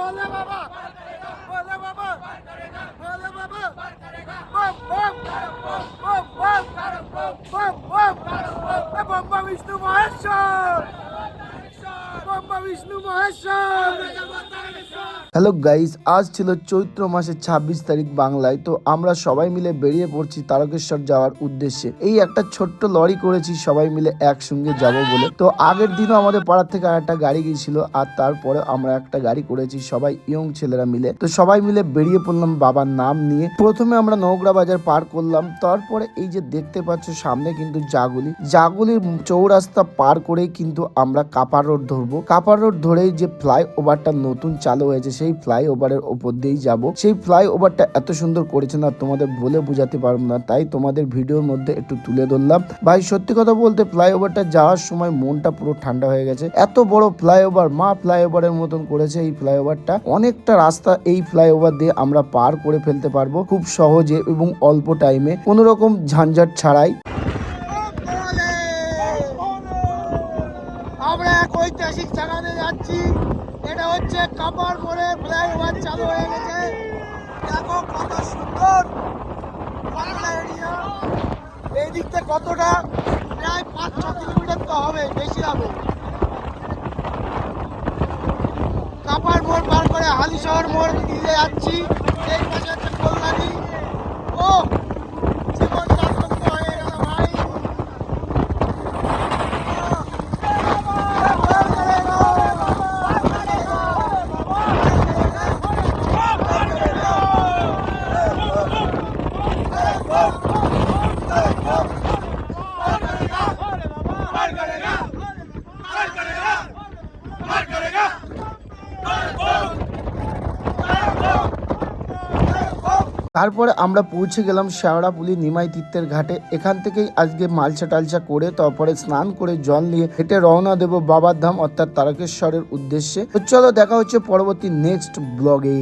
भोले बाबा, भोले बाबा, भोले बाबा, बम बम बम बम बम बम बम विष्णु महेश्वर, बम Vishnu Maheshwar. Hello guys, আজ ছিল চৈত্র মাসের ২৬ তারিখ বাংলায়। তো আমরা সবাই মিলে বেরিয়ে পড়ছি তারকেশ্বর যাওয়ার উদ্দেশ্যে। এই একটা ছোট্ট লরি করেছি সবাই মিলে একসঙ্গে যাব বলে। তো আগের দিনও আমাদের পাড়ার থেকে আর একটা গাড়ি গিয়েছিল, আর তারপরে আমরা একটা গাড়ি করেছি সবাই ইয়ং ছেলেরা মিলে। তো সবাই মিলে বেরিয়ে পড়লাম বাবার নাম নিয়ে। প্রথমে আমরা নওগ্রা বাজার পার করলাম, তারপরে এই যে দেখতে পাচ্ছ সামনে কিন্তু জাগুলির চৌরাস্তা পার করেই কিন্তু আমরা কাপার রোড ধরবো। কাপার রোড ধরেই যে ফ্লাইওভারটা নতুন চালু হয়েছে সেই ফ্লাইওভারের ওপর দিয়েই যাব। সেই ফ্লাইওভারটা এত সুন্দর করেছে না, তোমাদের বলে বোঝাতে পারবো না, তাই তোমাদের ভিডিওর মধ্যে একটু তুলে ধরলাম। ভাই সত্যি কথা বলতে ফ্লাইওভারটা যাওয়ার সময় মনটা পুরো ঠান্ডা হয়ে গেছে। এত বড় ফ্লাইওভার, মা ফ্লাইওভারের মতন করেছে এই ফ্লাইওভারটা। অনেকটা রাস্তা এই ফ্লাইওভার দিয়ে আমরা পার করে ফেলতে পারবো খুব সহজে এবং অল্প টাইমে, কোনো রকম ঝঞ্ঝাট ছাড়াই। আমরা এক ঐতিহাসিক জায়গাতে যাচ্ছি, এটা হচ্ছে কাপার মোড়ে ফ্লাইওভার চালু হয়ে গেছে। দেখো কত সুন্দর বাংলা এরিয়া। এই দিক থেকে কতটা, প্রায় ৫-৬ কিলোমিটার তো হবে, বেশি হবে। কাপার মোড় পার করে হালিশহর মোড় দিয়ে যাচ্ছি। এই পাশে একটা কল্যাণী। ও জীবন যাত্রা হয়ে গেল ভাই। তারপরে আমরা পৌঁছে গেলাম শেওড়াপুলি নিমাই তীর্থের ঘাটে। এখান থেকেই আজকে মালসা টালসা করে তারপরে স্নান করে জল নিয়ে হেঁটে রওনা দেবো বাবার ধাম অর্থাৎ তারকেশ্বরের উদ্দেশ্যে। তো চলো দেখা হচ্ছে পরবর্তী নেক্সট ব্লগে।